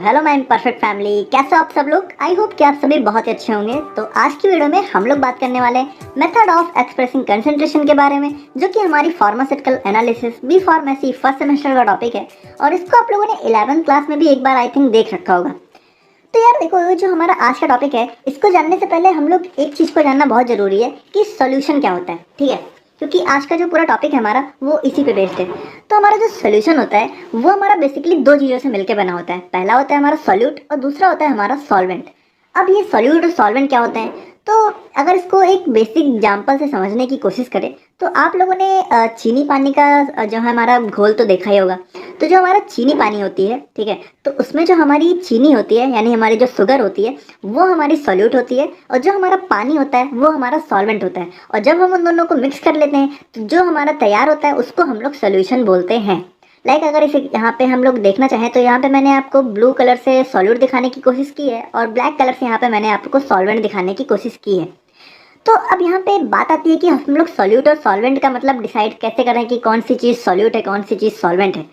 Hello my perfect family, कैसे हो आप सब लोग। आई होप कि आप सभी बहुत ही अच्छे होंगे। तो आज की वीडियो में हम लोग बात करने वाले हैं मेथड ऑफ एक्सप्रेसिंग कंसंट्रेशन के बारे में, जो कि हमारी pharmaceutical analysis B pharmacy first semester का टॉपिक है। और इसको आप लोगों ने 11th क्लास में भी एक बार आई थिंक देख रखा होगा। तो यार देखो, जो हमारा आज का टॉपिक है, इसको जानने से पहले हम लोग एक चीज़ को जानना बहुत ज़रूरी है कि सोल्यूशन क्या होता है, ठीक है। क्योंकि आज का जो पूरा टॉपिक है हमारा वो इसी पे बेस्ड है। तो हमारा जो सोल्यूशन होता है वो हमारा बेसिकली दो चीज़ों से मिलकर बना होता है। पहला होता है हमारा सॉल्यूट और दूसरा होता है हमारा सॉल्वेंट। अब ये सॉल्यूट और सॉल्वेंट क्या होते हैं, तो अगर इसको एक बेसिक एग्जांपल से समझने की कोशिश करें तो आप लोगों ने चीनी पानी का जो है हमारा घोल तो देखा ही होगा। तो जो हमारा चीनी पानी होती है, ठीक है, तो उसमें जो हमारी चीनी होती है यानी हमारी जो शुगर होती है वो हमारी सॉल्यूट होती है, और जो हमारा पानी होता है वो हमारा सॉल्वेंट होता है। और जब हम उन दोनों को मिक्स कर लेते हैं तो जो हमारा तैयार होता है उसको हम लोग सोल्यूशन बोलते हैं। अगर इसे यहाँ पे हम लोग देखना चाहें तो यहाँ पे मैंने आपको ब्लू कलर से सॉल्यूट दिखाने की कोशिश की है और ब्लैक कलर से यहाँ पे मैंने आपको सॉल्वेंट दिखाने की कोशिश की है। तो अब यहाँ पे बात आती है कि हम लोग सॉल्यूट और सॉल्वेंट का मतलब डिसाइड कैसे करें कि कौन सी चीज़ सॉल्यूट है कौन सी चीज़ सॉल्वेंट है।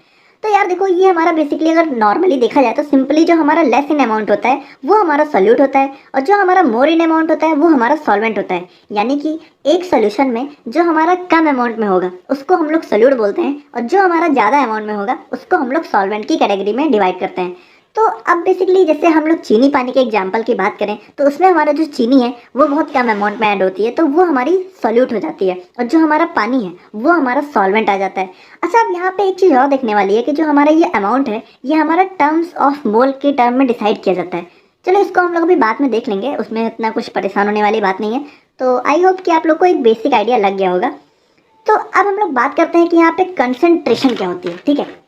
तो यार देखो, ये हमारा बेसिकली अगर नॉर्मली देखा जाए तो सिंपली जो हमारा लेस इन अमाउंट होता है वो हमारा सॉल्यूट होता है, और जो हमारा मोर इन अमाउंट होता है वो हमारा सॉल्वेंट होता है। यानी कि एक सोल्यूशन में जो हमारा कम अमाउंट में होगा उसको हम लोग सॉल्यूट बोलते हैं, और जो हमारा ज़्यादा अमाउंट में होगा उसको हम लोग सॉल्वेंट की कैटेगरी में डिवाइड करते हैं। तो अब बेसिकली जैसे हम लोग चीनी पानी के एग्जाम्पल की बात करें तो उसमें हमारा जो चीनी है वो बहुत कम अमाउंट में ऐड होती है, तो वो हमारी सॉल्यूट हो जाती है, और जो हमारा पानी है वो हमारा सॉल्वेंट आ जाता है। अच्छा, अब यहाँ पे एक चीज़ और देखने वाली है कि जो हमारा ये अमाउंट है ये हमारा टर्म्स ऑफ मोल के टर्म में डिसाइड किया जाता है। चलो इसको हम लोग अभी बाद में देख लेंगे, उसमें इतना कुछ परेशान होने वाली बात नहीं है। तो आई होप कि आप लोग को एक बेसिक आइडिया लग गया होगा। तो अब हम लोग बात करते हैं कि यहाँ पे कंसंट्रेशन क्या होती है, ठीक है।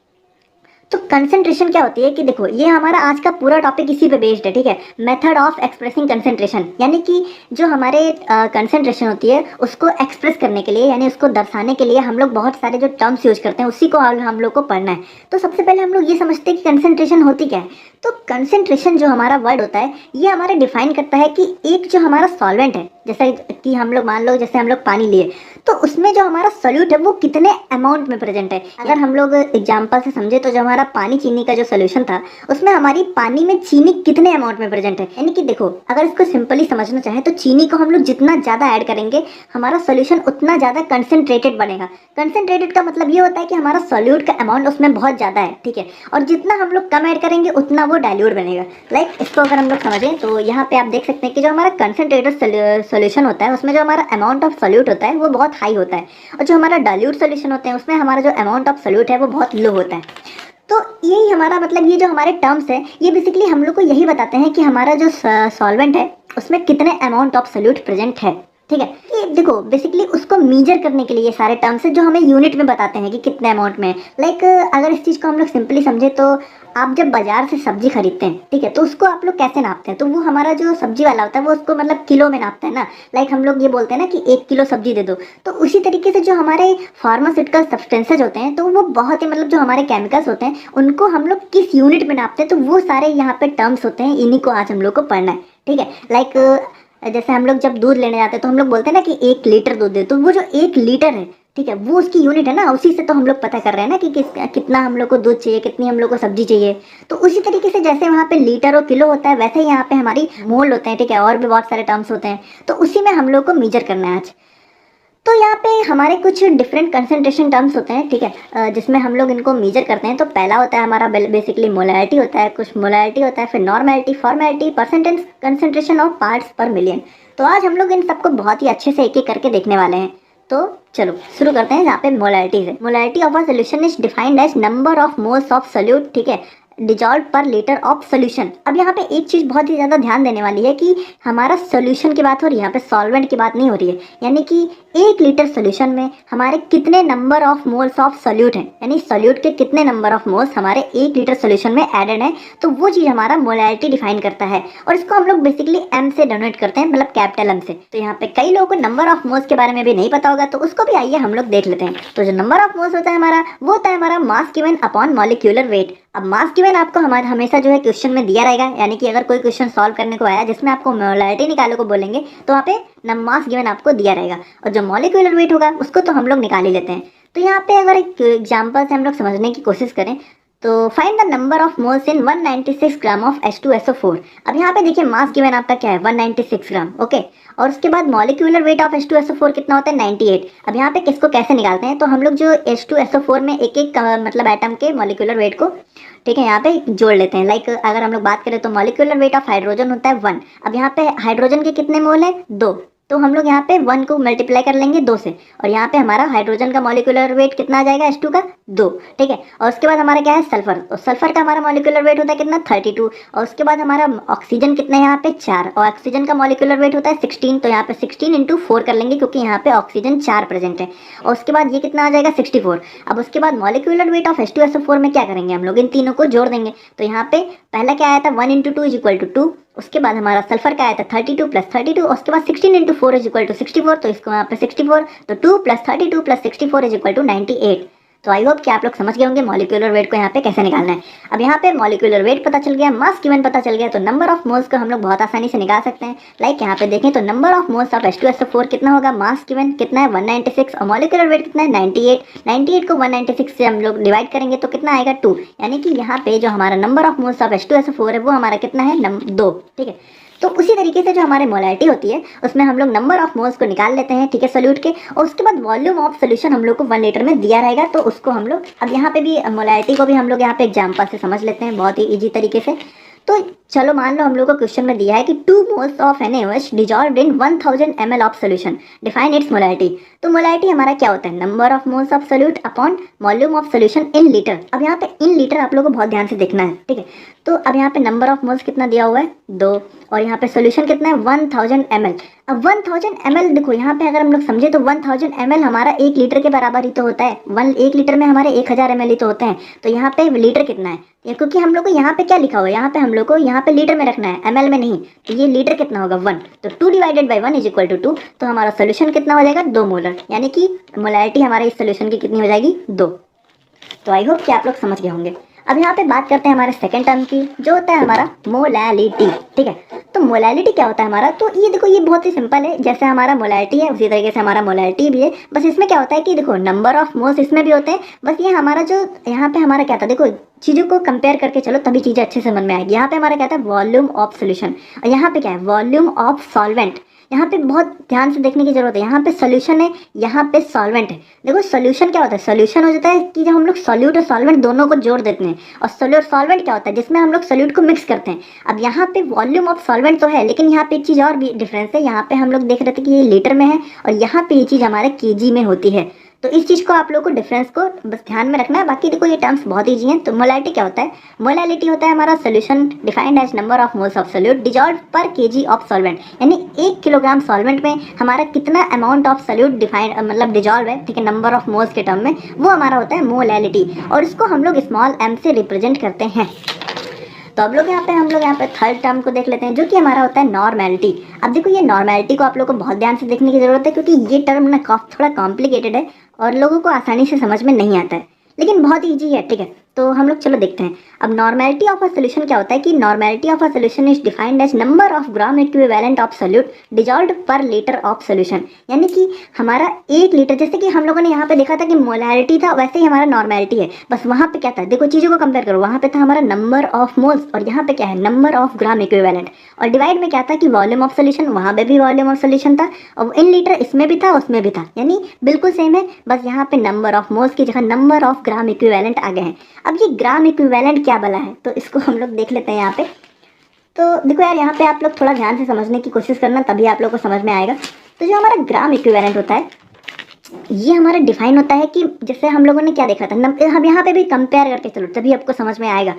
तो कंसंट्रेशन क्या होती है कि देखो, ये हमारा आज का पूरा टॉपिक इसी पे बेस्ड है, ठीक है। मेथड ऑफ एक्सप्रेसिंग कंसंट्रेशन, यानी कि जो हमारे कंसंट्रेशन होती है उसको एक्सप्रेस करने के लिए यानी उसको दर्शाने के लिए हम लोग बहुत सारे जो टर्म्स यूज करते हैं उसी को हम लोग को पढ़ना है। तो सबसे पहले हम लोग ये समझते हैं कि कंसंट्रेशन होती क्या है। तो कंसंट्रेशन जो हमारा वर्ड होता है ये हमारे डिफाइन करता है कि एक जो हमारा सॉल्वेंट है, जैसा कि हम लोग मान लो जैसे हम लोग पानी लिए, तो उसमें जो हमारा सोल्यूट है वो कितने अमाउंट में प्रेजेंट है। अगर हम लोग एग्जांपल से समझे तो जो हमारा पानी चीनी का जो सोल्यूशन था उसमें हमारी पानी में चीनी कितने अमाउंट में प्रेजेंट है। यानी कि देखो, अगर इसको सिंपली समझना चाहें तो चीनी को हम लोग जितना ज़्यादा ऐड करेंगे हमारा सोल्यूशन उतना ज़्यादा कंसनट्रेटेड बनेगा। कंसनट्रेटेड का मतलब ये होता है कि हमारा सोल्यूट का अमाउंट उसमें बहुत ज़्यादा है, ठीक है, और जितना हम लोग कम ऐड करेंगे उतना वो डाइल्यूट बनेगा। इसको अगर हम लोग समझें तो यहाँ पे आप देख सकते हैं कि जो हमारा कंसनट्रेटेड सोल्यूशन होता है उसमें जो हमारा अमाउंट ऑफ सोल्यूट होता है वो बहुत हाई होता है, और जो हमारा डाइल्यूट सोल्यूशन होते हैं उसमें हमारा जो अमाउंट ऑफ सोल्यूट है वो बहुत लो होता है। तो यही हमारा मतलब, ये जो हमारे टर्म्स है ये बेसिकली हम लोग को यही बताते हैं कि हमारा जो सॉल्वेंट है उसमें कितने अमाउंट ऑफ सोल्यूट प्रेजेंट है, ठीक है। ये देखो बेसिकली उसको मीजर करने के लिए ये सारे टर्म्स है जो हमें यूनिट में बताते हैं कि कितने अमाउंट में। अगर इस चीज़ को हम लोग सिंपली समझे तो आप जब बाजार से सब्जी खरीदते हैं, ठीक है, तो उसको आप लोग कैसे नापते हैं, तो वो हमारा जो सब्जी वाला होता है वो उसको मतलब किलो में नापता है ना। हम लोग ये बोलते हैं ना कि 1 किलो सब्जी दे दो। तो उसी तरीके से जो हमारे फार्मास्यूटिकल सब्सटेंसेज होते हैं तो वो बहुत ही मतलब जो हमारे केमिकल्स होते हैं उनको हम लोग किस यूनिट में नापते हैं, तो वो सारे यहाँ पे टर्म्स होते हैं, इन्हीं को आज हम लोग को पढ़ना है, ठीक है। जैसे हम लोग जब दूध लेने जाते हैं तो हम लोग बोलते हैं ना कि 1 लीटर दूध दे, तो वो जो 1 लीटर है, ठीक है, वो उसकी यूनिट है ना, उसी से तो हम लोग पता कर रहे हैं ना कि कितना हम लोग को दूध चाहिए, कितनी हम लोग को सब्जी चाहिए। तो उसी तरीके से जैसे वहाँ पे लीटर और किलो होता है वैसे ही यहाँ पे हमारी मोल होते हैं, ठीक है, और भी बहुत सारे टर्म्स होते हैं, तो उसी में हम लोग को मेजर करना है आज। तो यहाँ पे हमारे कुछ डिफरेंट कंसंट्रेशन टर्म्स होते हैं, ठीक है, जिसमें हम लोग इनको मेजर करते हैं। तो पहला होता है हमारा बेसिकली मोलैरिटी होता है, कुछ मोलैरिटी होता है, फिर नॉर्मैलिटी, फॉर्मैलिटी, परसेंटेज कंसंट्रेशन और पार्ट्स पर मिलियन। तो आज हम लोग इन सबको बहुत ही अच्छे से एक एक करके देखने वाले हैं। तो चलो शुरू करते हैं। यहाँ पे मोलैरिटी है। Molarity of a solution is defined as number of moles of solute, ठीक है, डिजॉल्व पर लीटर ऑफ सोल्यूशन। अब यहाँ पे एक चीज़ बहुत ही ज़्यादा ध्यान देने वाली है कि हमारा सोल्यूशन की बात हो रही है, यहाँ पे सॉल्वेंट की बात नहीं हो रही है। यानी कि 1 लीटर सोल्यूशन में हमारे कितने number of moles of solute हैं, यानी सोल्यूट के कितने नंबर ऑफ मोल्स हमारे 1 लीटर सोल्यूशन में एडेड है, तो वो चीज़ हमारा मोलैरिटी डिफाइन करता है। और इसको हम लोग बेसिकली एम से डोनेट करते हैं, मतलब कैपिटल एम से। तो यहाँ पे कई लोगों को नंबर ऑफ मोल्स के बारे में भी नहीं पता होगा, तो उसको भी आइए हम लोग देख लेते हैं। तो जो नंबर ऑफ मोल्स होता है हमारा वो होता है हमारा मास गिवन अपॉन मॉलिक्यूलर वेट। अब मास गिवन आपको हमारे हमेशा जो है क्वेश्चन में दिया रहेगा, यानी कि अगर कोई क्वेश्चन सॉल्व करने को आया जिसमें आपको मोलैरिटी निकालने को बोलेंगे तो वहाँ पे मास गिवन आपको दिया रहेगा, और जो मॉलिक्यूलर वेट होगा उसको तो हम लोग निकाल ही लेते हैं। तो यहाँ पे अगर एक एग्जांपल से हम लोग समझने की कोशिश करें तो find the number of moles in 196 gram of H2SO4। अब यहाँ पे देखिए मास गिवन आपका क्या है 196 ग्राम, ओके। और उसके बाद मॉलिक्यूलर वेट ऑफ H2SO4 कितना होता है 98। अब यहाँ पे किसको कैसे निकालते हैं, तो हम लोग जो H2SO4 में एक एक मतलब एटम के मॉलिक्यूलर वेट को, ठीक है, यहाँ पे जोड़ लेते हैं। लाइक अगर हम लोग बात करें तो मॉलिक्यूलर वेट ऑफ हाइड्रोजन होता है 1। अब यहाँ पे हाइड्रोजन के कितने मोल है 2, तो हम लोग यहाँ पे 1 को मल्टीप्लाई कर लेंगे 2 से, और यहाँ पे हमारा हाइड्रोजन का मॉलिक्यूलर वेट कितना आ जाएगा H2 का 2, ठीक है। और उसके बाद हमारा क्या है सल्फर, तो सल्फर का हमारा मॉलिक्यूलर वेट होता है कितना 32। और उसके बाद हमारा ऑक्सीजन कितना है यहाँ पे 4, और ऑक्सीजन का मॉलिक्यूलर वेट होता है 16, तो यहाँ पे 16 इंटू 4 कर लेंगे क्योंकि यहाँ पे ऑक्सीजन 4 प्रेजेंट है। और उसके बाद ये कितना आ जाएगा 64। अब उसके बाद मॉलिक्यूलर वेट ऑफ H2SO4 में क्या करेंगे हम लोग, इन तीनों को जोड़ देंगे। तो यहाँ पे पहला क्या आया था 1 इंटू 2 इज इक्वल टू 2, उसके बाद हमारा सल्फर का आया था 32 प्लस 32, उसके बाद 16 इंटू 4 इज इक्वल टू 64, तो इसको यहाँ पे 64, तो 2 plus 32 plus 64 is equal to 98। तो आई होप कि आप लोग समझ गए होंगे मॉलिक्यूलर वेट को यहाँ पे कैसे निकालना है। अब यहाँ पे मॉलिक्यूलर वेट पता चल गया, मास गिवन पता चल गया, तो नंबर ऑफ मोल्स को हम लोग बहुत आसानी से निकाल सकते हैं। लाइक यहाँ पे देखें तो number of moles of H2SO4 कितना होगा, मास गिवन कितना है 196 और मॉलिक्यूलर वेट कितना है 98। 98 को 196 से हम लोग डिवाइड करेंगे तो कितना आएगा 2, यानी कि यहाँ पे जो हमारा number of moles of H2SO4 है वो हमारा कितना है 2, ठीक है। तो उसी तरीके से जो हमारे मोलैलिटी होती है उसमें हम लोग नंबर ऑफ मोल्स को निकाल लेते हैं, ठीक है, सोल्यूट के। और उसके बाद वॉल्यूम ऑफ सोल्यूशन हम लोग को 1 लीटर में दिया रहेगा, तो उसको हम लोग अब यहाँ पे भी मोलैलिटी को भी हम लोग यहाँ पे एग्जाम्पल से समझ लेते हैं बहुत ही इजी तरीके से। तो चलो मान लो हम लोग को क्वेश्चन में दिया है कि 2 moles of NaOH dissolved in 1000 ml of solution, define it's molality. तो मोलैलिटी हमारा क्या होता है, number of moles of solute upon volume of solution in litre. अब यहाँ पे इन लीटर आप लोगों को बहुत ध्यान से देखना है, ठीक है। तो अब यहाँ पे नंबर ऑफ मोल्स कितना दिया हुआ है 2, और यहाँ पे सोल्यूशन कितना है 1000 ml। अब 1000 ml देखो यहाँ पे अगर हम लोग समझे तो 1000 ml हमारा 1 लीटर के बराबर ही तो होता है। 1 लीटर में हमारे 1000 ml ही तो होते हैं। तो यहाँ पे लीटर कितना है, क्योंकि हम लोग को यहाँ पे क्या लिखा हुआ है, यहाँ पे हम लोग को यहाँ पे लीटर में रखना है ml में नहीं। तो ये लीटर कितना होगा 1, तो 2 divided by 1 is equal to 2। तो हमारा सोल्यूशन कितना हो जाएगा 2 मोलर, यानी कि मोलैलिटी हमारे इस सोल्यूशन की कितनी हो जाएगी 2। तो आई होप कि आप लोग समझ गए होंगे। अब यहाँ पे बात करते हैं हमारे सेकंड टर्म की, जो होता है हमारा मोलैलिटी, ठीक है। तो मोलैलिटी क्या होता है हमारा, तो ये देखो ये बहुत ही सिंपल है, जैसे हमारा मोलैलिटी है उसी तरीके से हमारा मोलैलिटी भी है। बस इसमें क्या होता है कि देखो नंबर ऑफ मोल्स इसमें भी होते हैं, बस ये हमारा जो यहाँ पे हमारा क्या था, देखो चीज़ों को कंपेयर करके चलो तभी चीज़ें अच्छे से समझ में आएगी। यहाँ पे हमारा क्या था वॉल्यूम ऑफ सोल्यूशन, और यहाँ पे क्या है वॉल्यूम ऑफ सॉल्वेंट। यहाँ पे बहुत ध्यान से देखने की जरूरत है, यहाँ पे सोल्यूशन है, यहाँ पे सॉल्वेंट है। देखो सोल्यूशन क्या होता है, सोल्यूशन हो जाता है कि जब हम लोग सॉल्यूट और सॉल्वेंट दोनों को जोड़ देते हैं, और सॉल्वेंट क्या होता है जिसमें हम लोग सॉल्यूट को मिक्स करते हैं। अब यहाँ पे वॉल्यूम ऑफ सॉल्वेंट तो है, लेकिन यहाँ पे एक चीज़ और भी डिफरेंस है, यहाँ पे हम लोग देख रहे थे कि ये लीटर में है और यहाँ पे ये चीज़ हमारे केजी में होती है। तो इस चीज़ को आप लोग को डिफरेंस को बस ध्यान में रखना है। बाकी देखो ये टर्म्स बहुत ईजी हैं। तो मोलैलिटी क्या होता है, मोलैलिटी होता है हमारा solution defined as number of moles of solute dissolve per KG of solvent, यानी 1 किलोग्राम सॉल्वेंट में हमारा कितना अमाउंट ऑफ सोल्यूट डिफाइंड मतलब डिजॉल्व है, ठीक है, नंबर ऑफ मोल्स के टर्म में, वो हमारा होता है मोलैलिटी, और इसको हम लोग स्मॉल m से रिप्रेजेंट करते हैं। तो अब लोग हम लोग यहाँ पे थर्ड टर्म को देख लेते हैं, जो कि हमारा होता है नॉर्मेलिटी। अब देखो ये नॉर्मेलिटी को आप लोग को बहुत ध्यान से देखने की जरूरत है, क्योंकि ये टर्म ना थोड़ा कॉम्प्लिकेटेड है और लोगों को आसानी से समझ में नहीं आता है, लेकिन बहुत ईजी है, ठीक है। तो हम लोग चलो देखते हैं। अब नॉर्मेलिटी ऑफ अ सोल्यूशन क्या होता है कि normality of a solution is defined as number of gram equivalent of solute dissolved per litre of solution, यानी कि हमारा 1 लीटर, जैसे कि हम लोगों ने यहाँ पे देखा था कि मोलैलिटी था, वैसे ही हमारा नॉर्मेलिटी है। बस वहाँ पे क्या था, देखो चीज़ों को कंपेयर करो, वहाँ पे था हमारा नंबर ऑफ मोल्स और यहाँ पे क्या है नंबर ऑफ ग्राम इक्विवेलेंट, और डिवाइड में क्या था कि वॉल्यूम ऑफ सोल्यूशन, वहाँ पे भी वॉल्यूम ऑफ सोल्यूशन था, और इन लीटर इसमें भी था उसमें भी था, यानी बिल्कुल सेम है, बस यहाँ पे नंबर ऑफ मोल्स की जगह नंबर ऑफ ग्राम इक्विवेलेंट आ गए हैं। अब ये ग्राम इक्विवेलेंट क्या बला है, तो इसको हम लोग देख लेते हैं यहाँ पे। तो देखो यार यहाँ पे आप लोग थोड़ा ध्यान से समझने की कोशिश करना, तभी आप लोग को समझ में आएगा। तो जो हमारा ग्राम इक्विवेलेंट होता है ये हमारा डिफाइन होता है कि जैसे हम लोगों ने क्या देखा था, हम यहाँ पे भी कंपेयर करके चलो तभी आपको समझ में आएगा।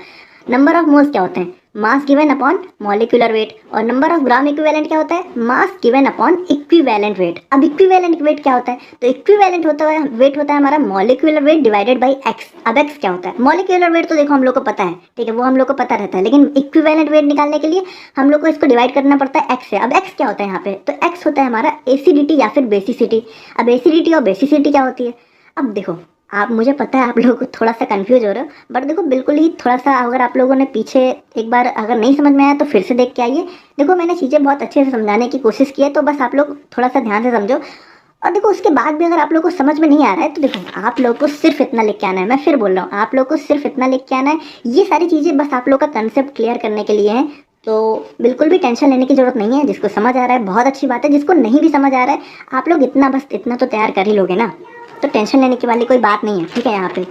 नंबर ऑफ मोल्स क्या होते हैं, मास गिवन अपॉन मॉलिक्यूलर वेट, और नंबर ऑफ ग्राम इक्विवेलेंट क्या होता है, mass given upon equivalent wait. अब इक्विवेलेंट वेट क्या होता है, तो इक्विवेलेंट होता है वेट होता है हमारा molecular weight divided by x. अब एक्स क्या होता है, मॉलिक्यूलर वेट तो देखो हम लोग को पता है, ठीक है, वो हम लोग को पता रहता है, लेकिन इक्विवेलेंट वेट निकालने के लिए हम लोग को इसको डिवाइड करना पड़ता है एक्स से। अब एक्स क्या होता है यहाँ पे, तो एक्स होता है हमारा एसिडिटी या फिर बेसिसिटी। अब एसिडिटी और बेसिसिटी क्या होती है, अब देखो आप, मुझे पता है आप लोग थोड़ा सा कंफ्यूज हो रहे हो, बट देखो बिल्कुल ही थोड़ा सा अगर आप लोगों ने पीछे एक बार अगर नहीं समझ में आया तो फिर से देख के आइए। देखो मैंने चीज़ें बहुत अच्छे से समझाने की कोशिश की है, तो बस आप लोग थोड़ा सा ध्यान से समझो। और देखो उसके बाद भी अगर आप लोगों को समझ में नहीं आ रहा है तो देखो आप लोगों को सिर्फ इतना लिख के आना है। मैं फिर बोल रहा हूँ, आप लोगों को सिर्फ इतना लिख के आना है। ये सारी चीज़ें बस आप लोग का कंसेप्ट क्लियर करने के लिए हैं, तो बिल्कुल भी टेंशन लेने की जरूरत नहीं है। जिसको समझ आ रहा है बहुत अच्छी बात है, जिसको नहीं भी समझ आ रहा है आप लोग इतना बस इतना तो तैयार कर ही लोगे ना, तो टेंशन लेने की वाली कोई बात नहीं है, ठीक है। यहाँ पे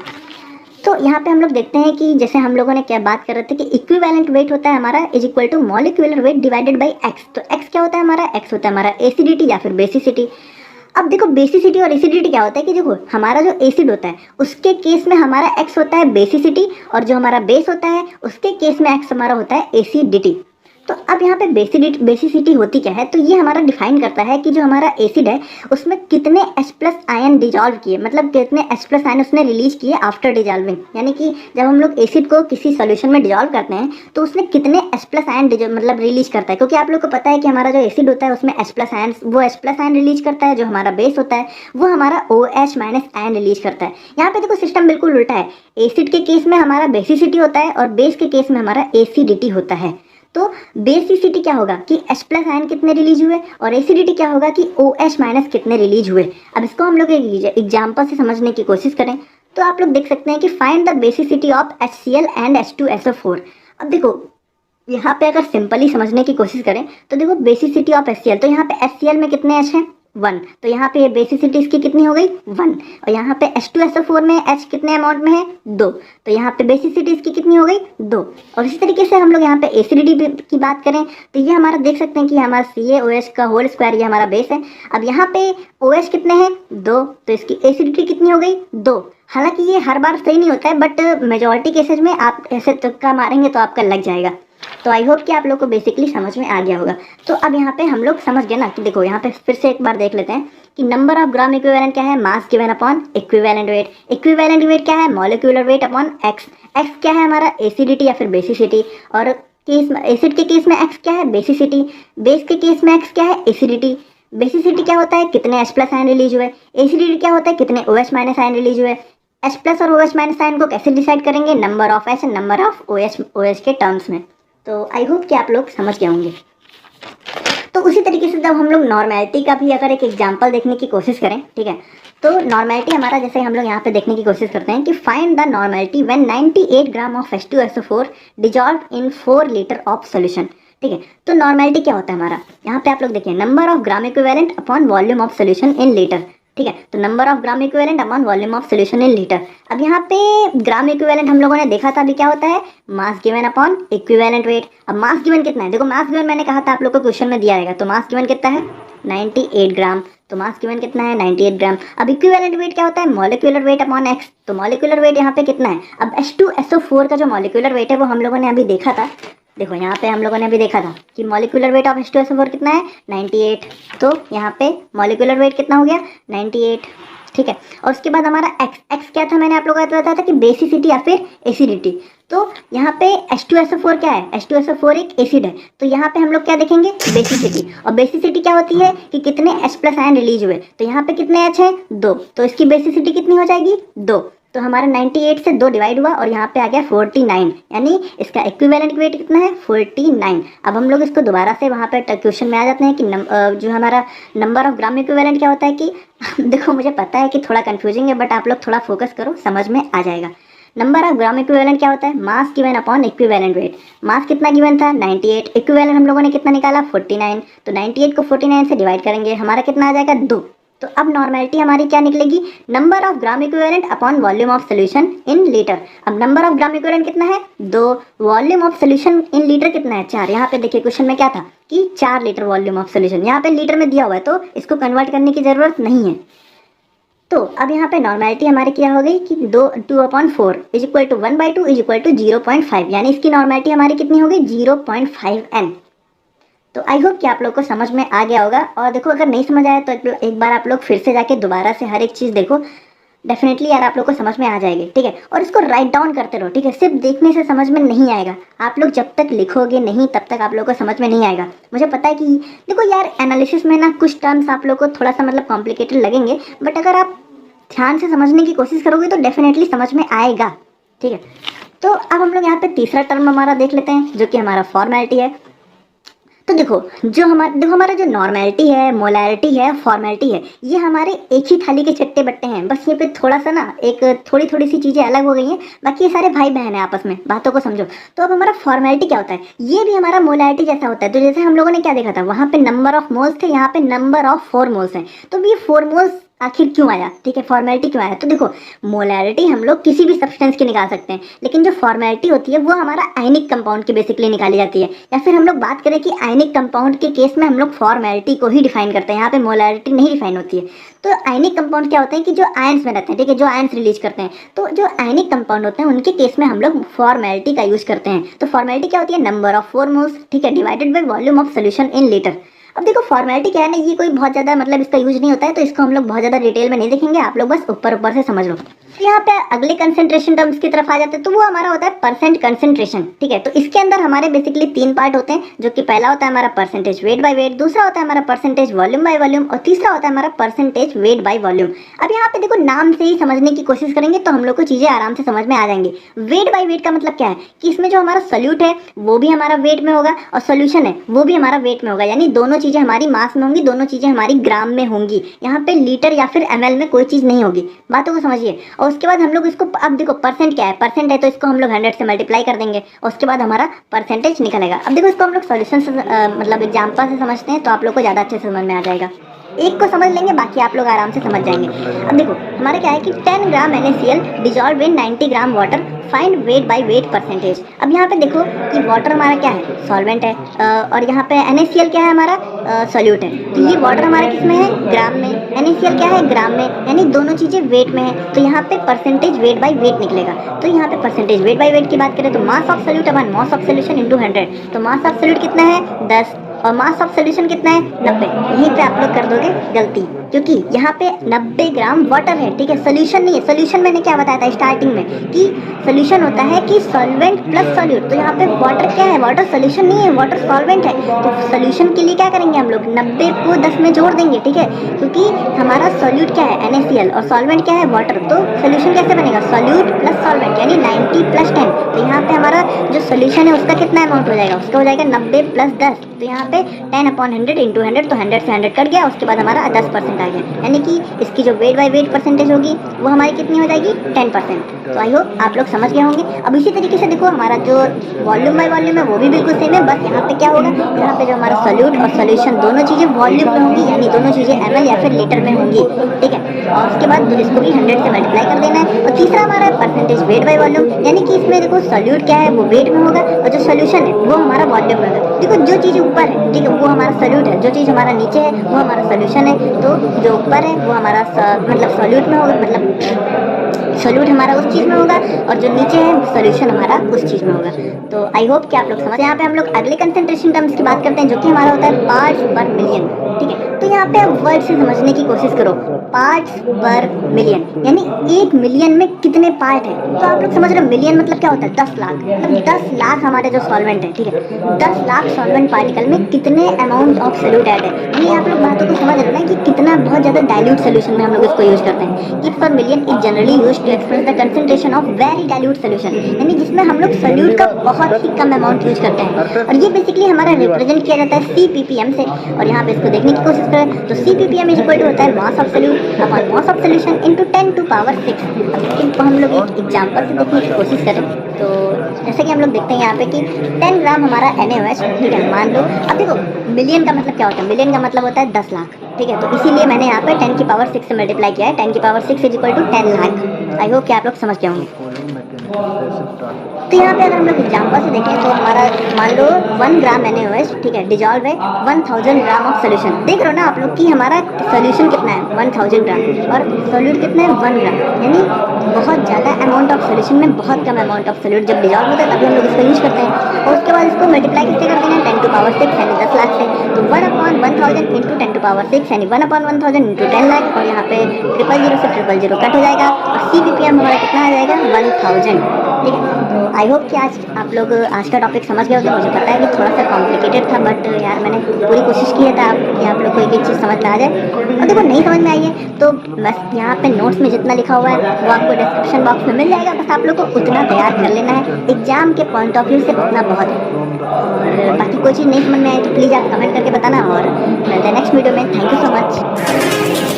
तो यहाँ पे हम लोग देखते हैं कि जैसे हम लोगों ने क्या बात कर रहे थे कि इक्विवेलेंट वेट होता है हमारा is equal to molecular weight divided by X. तो एक्स क्या होता है हमारा, एक्स होता है हमारा एसिडिटी या फिर बेसिसिटी। अब देखो बेसिसिटी और एसिडिटी क्या होता है कि देखो हमारा जो एसिड होता है उसके केस में हमारा एक्स होता है बेसिसिटी, और जो हमारा बेस होता है उसके केस में एक्स हमारा होता है एसिडिटी। तो अब यहाँ पे बेसिसिटी होती क्या है, तो ये हमारा डिफाइन करता है कि जो हमारा एसिड है उसमें कितने H प्लस आयन डिजॉल्व किए, मतलब कितने H प्लस आयन उसने रिलीज किए आफ्टर डिजॉल्विंग। यानी कि जब हम लोग एसिड को किसी सोल्यूशन में डिजॉल्व करते हैं तो उसमें कितने H प्लस आयन मतलब रिलीज करता है, क्योंकि आप लोग को पता है कि हमारा जो एसिड होता है उसमें H प्लस आयन, वो H प्लस आयन रिलीज करता है। जो हमारा बेस होता है वो हमारा OH माइनस आयन रिलीज करता है। यहाँ पे देखो सिस्टम बिल्कुल उल्टा है, एसिड के केस में हमारा बेसिसिटी होता है और बेस के केस में हमारा एसिडिटी होता है। तो बेसिसिटी क्या होगा कि H प्लस आयन कितने रिलीज हुए, और एसिडिटी क्या होगा कि OH माइनस कितने रिलीज हुए। अब इसको हम लोग एक एग्जाम्पल से समझने की कोशिश करें तो आप लोग देख सकते हैं कि find the basicity of HCl and H2SO4। अब देखो यहाँ पे अगर सिंपली समझने की कोशिश करें तो देखो बेसिसिटी ऑफ HCl, तो यहाँ पे HCl में कितने H हैं 1, तो यहाँ पे बेसिसिटी इसकी कितनी हो गई 1। और यहाँ पे H2SO4 में H कितने अमाउंट में है 2, तो यहाँ पे बेसिसिटी इसकी कितनी हो गई 2। और इसी तरीके से हम लोग यहाँ पे एसिडिटी की बात करें तो ये हमारा देख सकते हैं कि हमारा CaOH का होल स्क्वायर ये हमारा बेस है। अब यहाँ पे OH कितने हैं 2, तो इसकी एसिडिटी कितनी हो गई 2। हालांकि ये हर बार सही नहीं होता है, बट मेजॉरिटी केसेज में आप ऐसे तुक्का मारेंगे तो आपका लग जाएगा। तो आई होप कि आप लोग को बेसिकली समझ में आ गया होगा। तो अब यहाँ पे हम लोग समझ गए ना कि देखो यहाँ पे फिर से एक बार देख लेते हैं कि नंबर ऑफ ग्राम इक्विवेलेंट क्या है, mass given upon equivalent wait. Equivalent weight क्या है, molecular weight upon x. X क्या है हमारा एसिडिटी या फिर बेसिसिटी, और केस एसिड के केस में एक्स क्या है बेसिसिटी, बेस के केस में एक्स क्या है एसिडिटी। बेसिसिटी क्या होता है कितने H प्लस आयन रिलीज हुए, एसिडिटी क्या होता है कितने OH माइनस आयन रिलीज हुए। H प्लस और OH माइनस आयन को कैसे डिसाइड करेंगे, number of H and number of OH के टर्म्स में। तो आई होप कि आप लोग समझ गए होंगे। तो उसी तरीके से जब हम लोग नॉर्मेलिटी का भी अगर एक एग्जांपल देखने की कोशिश करें, ठीक है, तो नॉर्मेलिटी हमारा जैसे हम लोग यहाँ पे देखने की कोशिश करते हैं कि find the normality when 98 gram of H2SO4 dissolve in 4 litre of solution. ठीक है, तो नॉर्मेलिटी क्या होता है हमारा, यहाँ पे आप लोग देखिए number of gram equivalent upon volume of solution in litre. ठीक है, तो number of gram equivalent upon volume of solution in litre. अब यहाँ पे ग्राम इक्विवेलेंट हम लोगों ने देखा था अभी क्या होता है, mass given upon equivalent wait. अब मास गिवन कितना है, देखो मास गिवन मैंने कहा था आप लोग को क्वेश्चन में दिया रहेगा, तो मास गिवन कितना है 98 ग्राम, तो मास गिवन कितना है 98 ग्राम। अब इक्विवेलेंट वेट क्या होता है, मॉलिक्यूलर वेट अपॉन एक्स, तो मॉलिक्यूलर वेट यहाँ पे कितना है। अब H2SO4 का जो मॉलिक्यूलर वेट है वो हम लोगों ने अभी देखा था, देखो यहाँ पे हम लोगों ने अभी देखा था कि मॉलिक्यूलर वेट ऑफ H2SO4 कितना है 98, तो यहाँ पे मॉलिक्यूलर वेट कितना हो गया 98। ठीक है, और उसके बाद हमारा एक्स क्या था, मैंने आप लोगों को बताया था कि बेसिसिटी या फिर एसिडिटी। तो यहाँ पे H2SO4 क्या है, H2SO4 एक एसिड है, तो यहाँ पे हम लोग क्या देखेंगे बेसिसिटी। और बेसिसिटी क्या होती है कि कितने H प्लस आयन रिलीज हुए, तो यहाँ पे कितने H है 2, तो इसकी बेसिसिटी कितनी हो जाएगी 2। तो हमारा 98 से 2 डिवाइड हुआ और यहाँ पे आ गया 49, यानी इसका इक्विवेलेंट वेट कितना है 49। अब हम लोग इसको दोबारा से वहाँ पे क्वेश्चन में आ जाते हैं कि जो हमारा नंबर ऑफ ग्राम इक्विवेलेंट क्या होता है कि देखो मुझे पता है कि थोड़ा कंफ्यूजिंग है, बट आप लोग थोड़ा फोकस करो समझ में आ जाएगा। नंबर ऑफ ग्राम इक्विवेलेंट क्या होता है, mass given upon equivalent weight. Mass कितना गिवन था 98, इक्विवेलेंट हम लोगों ने कितना निकाला 49, तो 98 को 49 से डिवाइड करेंगे हमारा कितना आ जाएगा 2। तो अब नॉर्मेलिटी हमारी क्या निकलेगी, number of gram equivalent upon volume of solution in litre. अब नंबर ऑफ ग्राम इक्विवेलेंट कितना है 2, volume of solution in litre कितना है 4। यहाँ पे देखिए क्वेश्चन में क्या था कि 4 लीटर वॉल्यूम ऑफ सोल्यूशन, यहाँ पे लीटर में दिया हुआ है तो इसको कन्वर्ट करने की जरूरत नहीं है। तो अब यहाँ पे नॉर्मेलिटी हमारी क्या हो गई कि 2/4 is equal to 1/2 is equal to 0.5, यानी इसकी नॉर्मेलिटी हमारी कितनी हो गई 0.5N। तो आई होप कि आप लोग को समझ में आ गया होगा। और देखो अगर नहीं समझ आया तो एक बार आप लोग फिर से जाके दोबारा से हर एक चीज़ देखो, डेफिनेटली यार आप लोग को समझ में आ जाएगी। ठीक है, और इसको राइट डाउन करते रहो। ठीक है, सिर्फ देखने से समझ में नहीं आएगा, आप लोग जब तक लिखोगे नहीं तब तक आप लोग को समझ में नहीं आएगा। मुझे पता है कि देखो यार एनालिसिस में ना कुछ टर्म्स आप लोग को थोड़ा सा मतलब कॉम्प्लिकेटेड लगेंगे, बट अगर आप ध्यान से समझने की कोशिश करोगे तो डेफिनेटली समझ में आएगा। ठीक है, तो अब हम लोग यहाँ पे तीसरा टर्म हमारा देख लेते हैं जो कि हमारा फॉर्मेलिटी है। तो देखो हमारा जो नॉर्मेलिटी है, मोलैरिटी है, फॉर्मेलिटी है, ये हमारे एक ही थाली के चट्टे बट्टे हैं। बस ये पे थोड़ा सा ना एक थोड़ी थोड़ी सी चीज़ें अलग हो गई हैं, बाकी ये सारे भाई बहन हैं आपस में, बातों को समझो। तो अब हमारा फॉर्मेलिटी क्या होता है, ये भी हमारा मोलैरिटी जैसा होता है। तो जैसे हम लोगों ने क्या देखा था, वहाँ पे नंबर ऑफ मोल्स थे, यहाँ पे नंबर ऑफ 4 मोल्स हैं। तो ये 4 मोल्स आखिर क्यों आया, ठीक है, फॉर्मेलिटी क्यों आया। तो देखो मोलैरिटी हम लोग किसी भी सब्सटेंस की निकाल सकते हैं, लेकिन जो फॉर्मेलिटी होती है वो हमारा आयनिक कंपाउंड की बेसिकली निकाली जाती है। या फिर हम लोग बात करें कि आयनिक कंपाउंड के केस में हम लोग फॉर्मेलिटी को ही डिफाइन करते हैं, यहाँ पे मोलैरिटी नहीं डिफाइन होती है। तो आयनिक कंपाउंड क्या होते हैं कि जो आयंस में रहते हैं, ठीक है, जो आयंस रिलीज करते हैं। तो जो आयनिक कंपाउंड होते हैं उनके केस में हम लोग फॉर्मेलिटी का यूज करते हैं। तो फॉर्मेलिटी क्या होती है, नंबर ऑफ 4 मोल्स, ठीक है, divided by volume of solution in litre. अब देखो फॉर्मेलिटी क्या है ना, ये कोई बहुत ज़्यादा मतलब इसका यूज नहीं होता है, तो इसको हम लोग बहुत ज़्यादा डिटेल में नहीं देखेंगे, आप लोग बस ऊपर ऊपर से समझ लो। तो यहाँ पे अगले कंसेंट्रेशन टर्म्स की तरफ आ जाते हैं, तो वो हमारा होता है परसेंट कंसेंट्रेशन, ठीक है। तो इसके अंदर हमारे बेसिकली 3 पार्ट होते हैं, जो कि पहला होता है हमारा परसेंटेज वेट बाय वेट, दूसरा होता है हमारा परसेंटेज वॉल्यूम बाय वॉल्यूम, और तीसरा होता है हमारा परसेंटेज वेट बाय वॉल्यूम। अब यहाँ पे देखो नाम से ही समझने की कोशिश करेंगे तो हम लोग को चीज़ें आराम से समझ में आ जाएंगी। वेट बाय वेट का मतलब क्या है कि इसमें जो हमारा सोल्यूट है वो भी हमारा वेट में होगा, और सोल्यूशन है वो भी हमारा वेट में होगा, यानी दोनों चीज़ें हमारी मास में होंगी, दोनों चीज़ें हमारी ग्राम में होंगी। यहाँ पे लीटर या फिर ml में कोई चीज़ नहीं होगी, बातों को समझिए। और उसके बाद हम लोग इसको, अब देखो परसेंट क्या है, परसेंट है तो इसको हम लोग 100 से मल्टीप्लाई कर देंगे और उसके बाद हमारा परसेंटेज निकलेगा। अब देखो इसको हम लोग सॉल्यूशन से मतलब एग्जाम्पल से समझते हैं तो आप लोग को ज़्यादा अच्छे से समझ में आ जाएगा। एक को समझ लेंगे, बाकी आप लोग आराम से समझ जाएंगे। अब देखो हमारा क्या है कि 10 ग्राम NaCl dissolve in 90 gram water, find weight by weight percentage. अब यहाँ पे देखो कि वाटर हमारा क्या है, सॉल्वेंट है, और यहाँ पे NaCl क्या है, हमारा सोल्यूट है। तो ये वाटर हमारा किस में है, ग्राम में, NaCl क्या है, ग्राम में, यानी दोनों चीज़ें वेट में है। तो यहाँ पे परसेंटेज वेट बाय वेट निकलेगा। तो यहाँ पे परसेंटेज वेट बाय वेट की बात करें तो mass of solute upon mass of solution into 100। तो मास ऑफ सोल्यूट कितना है, 10, और मास ऑफ सोल्यूशन कितना है, 90। यहीं पे आप लोग कर दोगे गलती, क्योंकि यहाँ पे 90 ग्राम वाटर है, ठीक है, सोल्यूशन नहीं है। सोल्यूशन मैंने क्या बताया था स्टार्टिंग में कि सोल्यूशन होता है कि सॉल्वेंट प्लस सोल्यूट। तो यहाँ पे वाटर क्या है, वाटर सोल्यूशन नहीं है, वाटर सॉल्वेंट है। तो सोल्यूशन के लिए क्या करेंगे हम लोग, 90 को 10 में जोड़ देंगे, ठीक है, क्योंकि हमारा सोल्यूट क्या है, NaCl, और सॉल्वेंट क्या है, वाटर। तो सोल्यूशन कैसे बनेगा, सोल्यूट प्लस सॉल्वेंट, यानी 90 प्लस 10। तो यहाँ पे हमारा जो सोल्यूशन है उसका कितना अमाउंट हो जाएगा, उसका हो जाएगा 90 प्लस 10। तो यहाँ पे 10/100 इंटू 100, तो 100 से 100 कट गया, उसके बाद हमारा 10% आ गया, यानी कि इसकी जो वेट बाय वेट परसेंटेज होगी वो हमारी कितनी हो जाएगी, 10%। तो आई होप आप लोग समझ गए होंगे। अब इसी तरीके से देखो हमारा जो वॉल्यूम बाय वॉल्यूम है वो भी बिल्कुल सेम है, बस यहाँ पे क्या होगा, यहाँ पे जो हमारा सोल्यूट और सोल्यूशन दोनों चीज़ें वॉल्यूम में होंगी, यानी दोनों चीज़ें ml या फिर लीटर में होंगी, ठीक है। और उसके बाद इसको भी 100 से मल्टीप्लाई कर देना है। और तीसरा हमारा परसेंटेज वेट बाय वॉल्यूम, यानी कि इसमें देखो सोल्यूट क्या है वो वेट में होगा, और जो सोल्यूशन है वो हमारा वॉल्यूम में होगा। देखो जो चीज़ ऊपर है, ठीक है, वो हमारा सोल्यूट है, जो चीज़ हमारा नीचे है वो हमारा सोल्यूशन है। तो जो ऊपर है वो हमारा मतलब सोल्यूट में होगा, मतलब सोल्यूट हमारा उस चीज़ में होगा, और जो नीचे है सोल्यूशन हमारा उस चीज़ में होगा। तो आई होप कि आप लोग समझ। यहाँ पे हम लोग अगले कंसेंट्रेशन टर्म्स की बात करते हैं, जो कि हमारा होता है पार्ट्स पर मिलियन, ठीक है। तो यहाँ पे आप वर्ड से समझने की कोशिश करो, पार्ट्स पर मिलियन, यानी 1 मिलियन में कितने पार्ट है। तो आप लोग समझ रहे हो मिलियन मतलब क्या होता है, 10 लाख, मतलब 10 लाख हमारे जो सॉल्वेंट है, ठीक है, 10 लाख सॉल्वेंट पार्टिकल में कितने अमाउंट ऑफ सोल्यूट ऐड है। यानी आप लोग बातों को समझ रहे हैं कि कितना बहुत ज़्यादा डाइल्यूट सोल्यूशन में हम लोग इसको यूज करते हैं। कि per million is generally use to express the concentration of very dilute solution, यानी जिसमें हम लोग सोल्यूट का बहुत ही कम अमाउंट यूज करते हैं। और ये बेसिकली हमारा रिप्रेजेंट किया जाता है CppM से। और यहाँ पे इसको देखने की कोशिश करें तो CppM इज इक्वल टू होता है mass of solute upon mass of solution into 10⁻⁶। अब इनको हम लोग एक एग्जाम्पल से देखने की कोशिश करें तो जैसे कि हम लोग देखते हैं यहाँ पे कि 10 ग्राम हमारा NaOH, ठीक है, मान लो। अब देखो मिलियन का मतलब क्या होता है, मिलियन का मतलब होता है 10 लाख, ठीक है। तो इसीलिए मैंने यहाँ पे 10⁻⁶ से मल्टीप्लाई किया है, 10⁻⁶ is equal to 10 lakh. I hope कि आप लोग समझ गए होंगे। तो यहाँ पे अगर हम लोग एग्जाम्पल से देखें तो हमारा मान लो 1 ग्राम NaOH, ठीक है, डिजॉल्व है 1000 ग्राम ऑफ सोल्यूशन। देख रहे हो ना आप लोग कि हमारा सोल्यूशन कितना है, 1000 ग्राम, और सोल्यूट कितना है, 1 ग्राम, यानी बहुत ज़्यादा अमाउंट ऑफ सोल्यूशन में बहुत कम अमाउंट ऑफ सोल्यूट जब डिजॉल्व होता है तभी हम लोग इसको यूज करते हैं। और उसके बाद इसको मल्टीप्लाई किससे करते हैं, 10⁻⁶ यानी 10 लाख से। तो 1/1000 इंटू 10⁻⁶ यानी 1/1000 इंटू 10 लाख, और यहाँ पे 000 से 000 कट हो जाएगा। और CppM हमारा कितना आ जाएगा 1000। ठीक है, तो आई होप कि आप लोग आज का टॉपिक समझ गए होंगे। मुझे पता है कि थोड़ा सा कॉम्प्लिकेटेड था, बट यार मैंने पूरी कोशिश की है कि आप लोग को एक एक चीज़ समझ में आ जाए। और देखो नहीं समझ में आई है तो बस यहाँ पे नोट्स में जितना लिखा हुआ है वो आपको डिस्क्रिप्शन बॉक्स में मिल जाएगा। बस आप लोग को उतना तैयार कर लेना है, एग्जाम के पॉइंट ऑफ व्यू से उतना बहुत है। और बाकी कोई चीज़ नहीं समझ में आई तो प्लीज़ आप कमेंट करके बताना, और मिलते हैं नेक्स्ट वीडियो में। Thank you so much.